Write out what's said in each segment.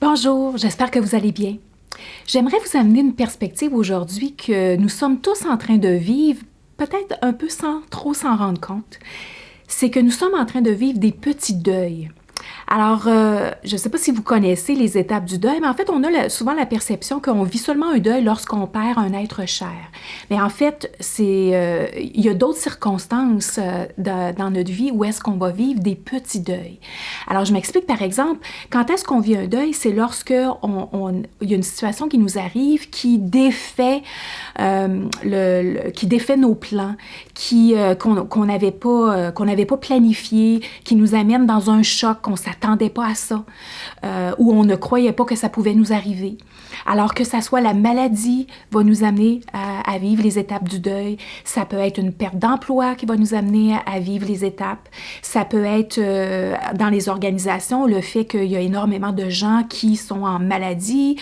Bonjour, j'espère que vous allez bien. J'aimerais vous amener une perspective aujourd'hui que nous sommes tous en train de vivre, peut-être un peu sans trop s'en rendre compte. C'est que nous sommes en train de vivre des petits deuils. Alors, je ne sais pas si vous connaissez les étapes du deuil, mais en fait, on a souvent la perception qu'on vit seulement un deuil lorsqu'on perd un être cher. Mais en fait, il y a d'autres circonstances dans notre vie où est-ce qu'on va vivre des petits deuils. Alors, je m'explique par exemple, quand est-ce qu'on vit un deuil? C'est lorsque il y a une situation qui nous arrive qui défait, qui défait nos plans, qu'on n'avait pas planifié, qui nous amène dans un choc, qu'on ne s'attendait pas à ça, où on ne croyait pas que ça pouvait nous arriver. Alors que ça soit la maladie va nous amener à vivre les étapes du deuil, ça peut être une perte d'emploi qui va nous amener à vivre les étapes, ça peut être dans les organisations le fait qu'il y a énormément de gens qui sont en maladie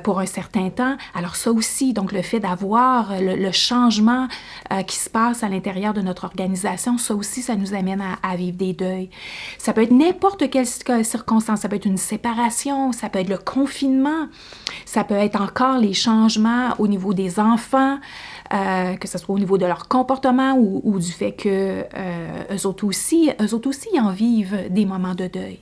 pour un certain temps. Alors ça aussi, donc le fait d'avoir le changement qui se passe à l'intérieur de notre organisation, ça aussi, ça nous amène à vivre des deuils. Ça peut être n'importe quelle circonstance, ça peut être une séparation, ça peut être le confinement, ça peut être encore les changements au niveau des enfants, que ce soit au niveau de leur comportement ou du fait que eux autres aussi en vivent des moments de deuil.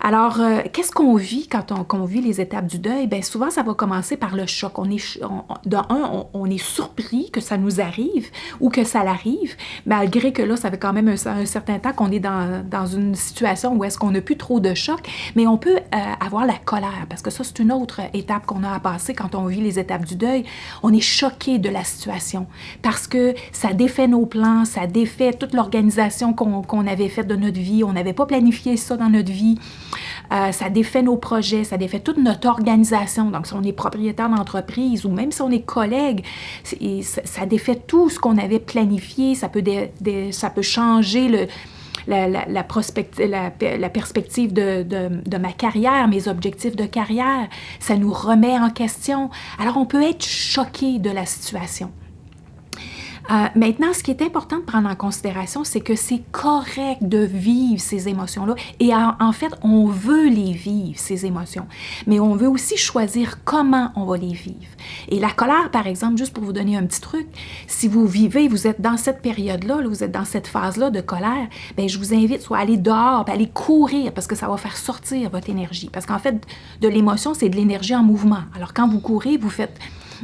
Alors, qu'est-ce qu'on vit quand on vit les étapes du deuil? Bien, souvent, ça va commencer par le choc. On est surpris que ça nous arrive ou que ça l'arrive, malgré que là, ça fait quand même un certain temps qu'on est dans une situation où est-ce qu'on n'a plus trop de choc, mais on peut avoir la colère, parce que ça, c'est une autre étape qu'on a à passer quand on vit les étapes du deuil. On est choqué de la situation parce que ça défait nos plans, ça défait toute l'organisation qu'on avait faite de notre vie. On n'avait pas planifié ça dans notre vie. Ça défait nos projets, ça défait toute notre organisation. Donc, si on est propriétaire d'entreprise ou même si on est collègue, ça défait tout ce qu'on avait planifié. Ça peut changer la perspective de ma carrière, mes objectifs de carrière. Ça nous remet en question. Alors, on peut être choqué de la situation. Maintenant, ce qui est important de prendre en considération, c'est que c'est correct de vivre ces émotions-là. Et en fait, on veut les vivre, ces émotions. Mais on veut aussi choisir comment on va les vivre. Et la colère, par exemple, juste pour vous donner un petit truc, si vous êtes dans cette période-là, vous êtes dans cette phase-là de colère, bien, je vous invite soit à aller dehors, à aller courir, parce que ça va faire sortir votre énergie. Parce qu'en fait, de l'émotion, c'est de l'énergie en mouvement. Alors, quand vous courez, vous faites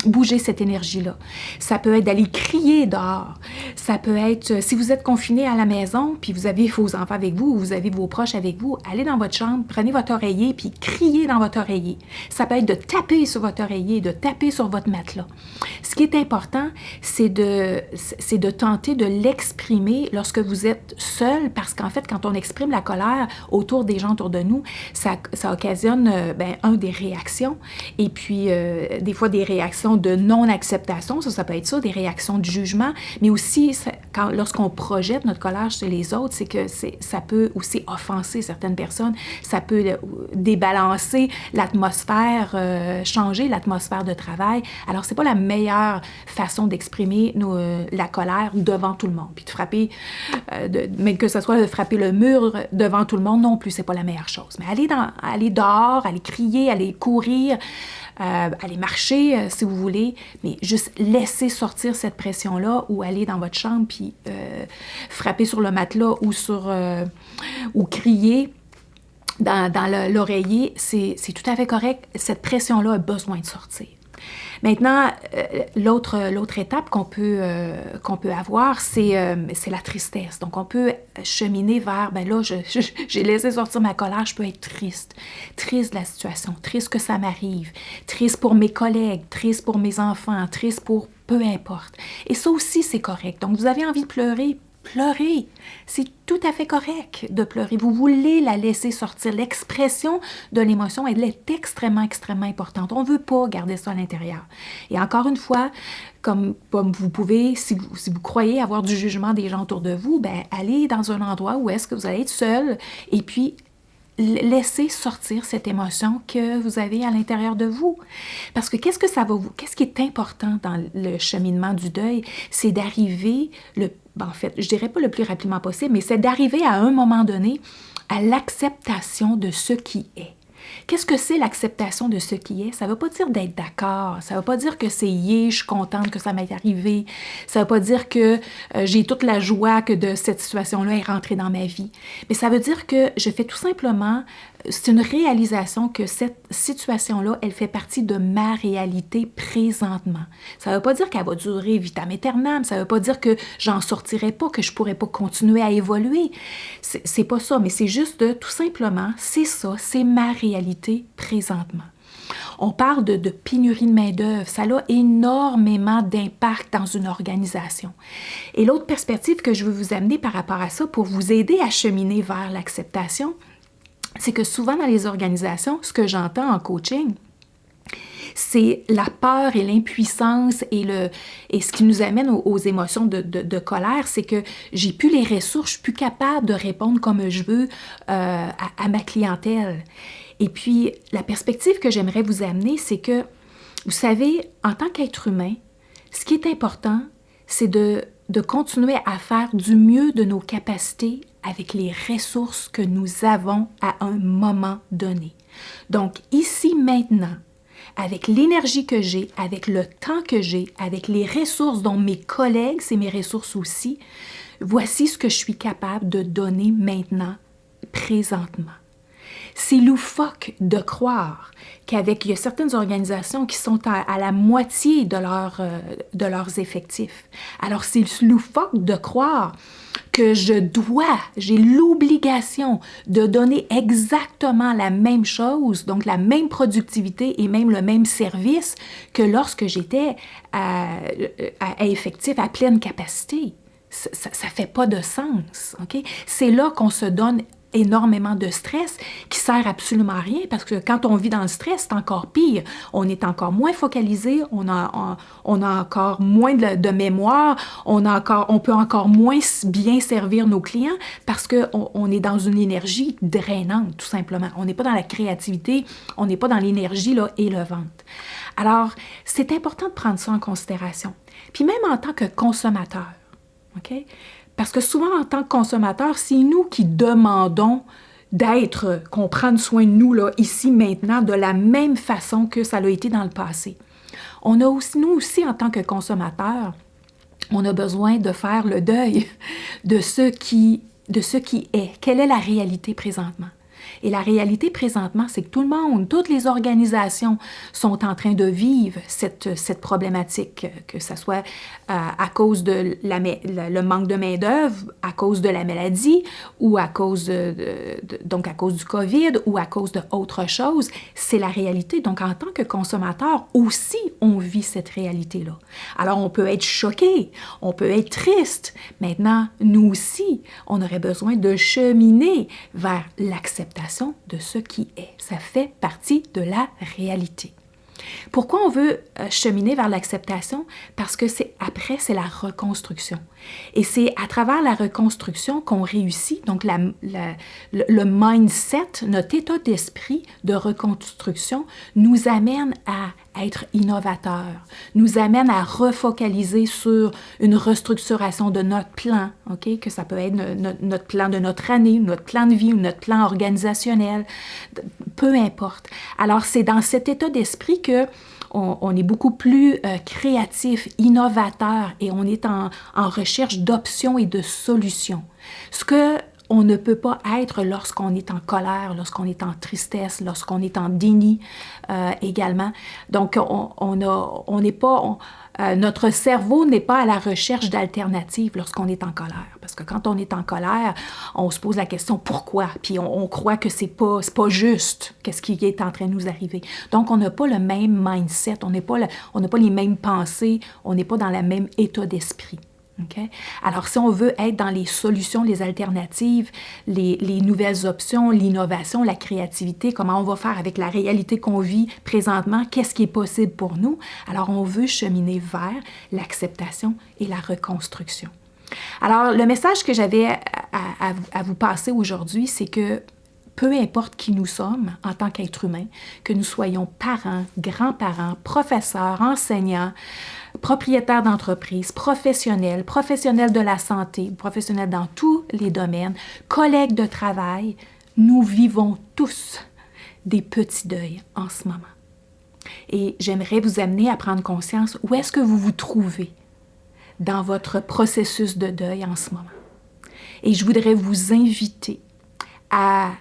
bouger cette énergie-là. Ça peut être d'aller crier dehors. Ça peut être, si vous êtes confiné à la maison, puis vous avez vos enfants avec vous, ou vous avez vos proches avec vous, allez dans votre chambre, prenez votre oreiller, puis criez dans votre oreiller. Ça peut être de taper sur votre oreiller, de taper sur votre matelas. Ce qui est important, c'est de tenter de l'exprimer lorsque vous êtes seul, parce qu'en fait, quand on exprime la colère autour des gens autour de nous, ça occasionne, des réactions, et puis des fois des réactions de non-acceptation, ça peut être ça, des réactions de jugement, mais aussi, lorsqu'on projette notre colère chez les autres, c'est que ça peut aussi offenser certaines personnes, ça peut débalancer l'atmosphère, changer l'atmosphère de travail. Alors, c'est pas la meilleure façon d'exprimer la colère devant tout le monde, puis de frapper, mais que ce soit de frapper le mur devant tout le monde non plus, c'est pas la meilleure chose. Mais aller dehors, aller crier, aller courir, aller marcher si vous voulez, mais juste laisser sortir cette pression-là ou aller dans votre chambre puis frapper sur le matelas ou crier dans l'oreiller, c'est tout à fait correct. Cette pression-là a besoin de sortir. Maintenant, l'autre étape qu'on peut avoir, c'est la tristesse. Donc, on peut cheminer vers, j'ai laissé sortir ma colère, je peux être triste. Triste de la situation, triste que ça m'arrive, triste pour mes collègues, triste pour mes enfants, triste pour peu importe. Et ça aussi, c'est correct. Donc, vous avez envie de pleurer, pleurez. C'est tout à fait correct de pleurer. Vous voulez la laisser sortir. L'expression de l'émotion, elle est extrêmement, extrêmement importante. On ne veut pas garder ça à l'intérieur. Et encore une fois, comme vous pouvez, si vous croyez avoir du jugement des gens autour de vous, allez dans un endroit où est-ce que vous allez être seul et puis laissez sortir cette émotion que vous avez à l'intérieur de vous. Parce que qu'est-ce qui est important dans le cheminement du deuil, c'est d'arriver, en fait, je dirais pas le plus rapidement possible, mais c'est d'arriver à un moment donné à l'acceptation de ce qui est. Qu'est-ce que c'est l'acceptation de ce qui est? Ça ne veut pas dire d'être d'accord. Ça ne veut pas dire que c'est je suis contente que ça m'est arrivé. Ça ne veut pas dire que j'ai toute la joie que de cette situation-là est rentrée dans ma vie. Mais ça veut dire que je fais tout simplement, c'est une réalisation que cette situation-là, elle fait partie de ma réalité présentement. Ça ne veut pas dire qu'elle va durer vitam aeternam. Ça ne veut pas dire que j'en sortirai pas, que je ne pourrai pas continuer à évoluer. C'est pas ça, mais c'est juste de, tout simplement, c'est ça, c'est ma réalité présentement. On parle de pénurie de main-d'œuvre. Ça a énormément d'impact dans une organisation. Et l'autre perspective que je veux vous amener par rapport à ça, pour vous aider à cheminer vers l'acceptation, c'est que souvent dans les organisations, ce que j'entends en coaching, c'est la peur et l'impuissance et ce qui nous amène aux émotions de colère, c'est que j'ai plus les ressources, je suis plus capable de répondre comme je veux à ma clientèle. Et puis, la perspective que j'aimerais vous amener, c'est que, vous savez, en tant qu'être humain, ce qui est important, c'est de continuer à faire du mieux de nos capacités avec les ressources que nous avons à un moment donné. Donc, ici, maintenant, avec l'énergie que j'ai, avec le temps que j'ai, avec les ressources dont mes collègues, c'est mes ressources aussi, voici ce que je suis capable de donner maintenant, présentement. C'est loufoque de croire il y a certaines organisations qui sont à la moitié de leurs effectifs. Alors, c'est loufoque de croire que j'ai l'obligation de donner exactement la même chose, donc la même productivité et même le même service que lorsque j'étais à effectif, à pleine capacité. Ça ne fait pas de sens, OK? C'est là qu'on se donne énormément de stress qui sert absolument à rien parce que quand on vit dans le stress, c'est encore pire. On est encore moins focalisé, on a encore moins de mémoire, on peut encore moins bien servir nos clients parce qu'on est dans une énergie drainante, tout simplement. On n'est pas dans la créativité, on n'est pas dans l'énergie là, élevante. Alors, c'est important de prendre ça en considération. Puis même en tant que consommateur, OK? Parce que souvent, en tant que consommateur, c'est nous qui demandons qu'on prenne soin de nous, là, ici, maintenant, de la même façon que ça l'a été dans le passé. Nous aussi, en tant que consommateurs, on a besoin de faire le deuil de ce qui est. Quelle est la réalité présentement? Et la réalité présentement, c'est que tout le monde, toutes les organisations sont en train de vivre cette problématique, que ce soit à cause de le manque de main-d'œuvre, à cause de la maladie, ou à cause donc à cause du COVID, ou à cause d'autre chose. C'est la réalité. Donc, en tant que consommateur, aussi, on vit cette réalité-là. Alors, on peut être choqué, on peut être triste. Maintenant, nous aussi, on aurait besoin de cheminer vers l'acceptation de ce qui est. Ça fait partie de la réalité. Pourquoi on veut cheminer vers l'acceptation? Parce que c'est la reconstruction. Et c'est à travers la reconstruction qu'on réussit. Donc, le mindset, notre état d'esprit de reconstruction nous amène à être innovateur, nous amène à refocaliser sur une restructuration de notre plan, OK? Que ça peut être notre plan de notre année, notre plan de vie ou notre plan organisationnel, peu importe. Alors, c'est dans cet état d'esprit que on est beaucoup plus créatif, innovateur et on est en recherche d'options et de solutions. Ce que on ne peut pas être lorsqu'on est en colère, lorsqu'on est en tristesse, lorsqu'on est en déni également. Donc, notre cerveau n'est pas à la recherche d'alternatives lorsqu'on est en colère. Parce que quand on est en colère, on se pose la question pourquoi? Puis on croit que c'est pas juste qu'est-ce qui est en train de nous arriver. Donc, on n'a pas le même mindset, on n'a pas les mêmes pensées, on n'est pas dans le même état d'esprit. Okay? Alors, si on veut être dans les solutions, les alternatives, les nouvelles options, l'innovation, la créativité, comment on va faire avec la réalité qu'on vit présentement, qu'est-ce qui est possible pour nous? Alors, on veut cheminer vers l'acceptation et la reconstruction. Alors, le message que j'avais à vous passer aujourd'hui, c'est que peu importe qui nous sommes en tant qu'être humain, que nous soyons parents, grands-parents, professeurs, enseignants, propriétaires d'entreprise, professionnels de la santé, professionnels dans tous les domaines, collègues de travail, nous vivons tous des petits deuils en ce moment. Et j'aimerais vous amener à prendre conscience où est-ce que vous vous trouvez dans votre processus de deuil en ce moment. Et je voudrais vous inviter à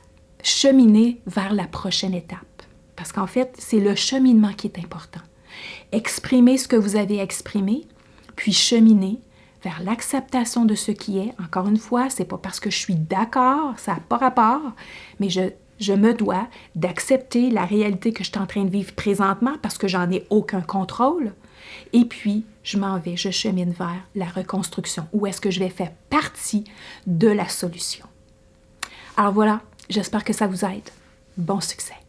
cheminer vers la prochaine étape. Parce qu'en fait, c'est le cheminement qui est important. Exprimez ce que vous avez exprimé, puis cheminer vers l'acceptation de ce qui est. Encore une fois, c'est pas parce que je suis d'accord, ça n'a pas rapport, mais je me dois d'accepter la réalité que je suis en train de vivre présentement parce que j'en ai aucun contrôle. Et puis, je chemine vers la reconstruction. Où est-ce que je vais faire partie de la solution? Alors voilà, j'espère que ça vous aide. Bon succès!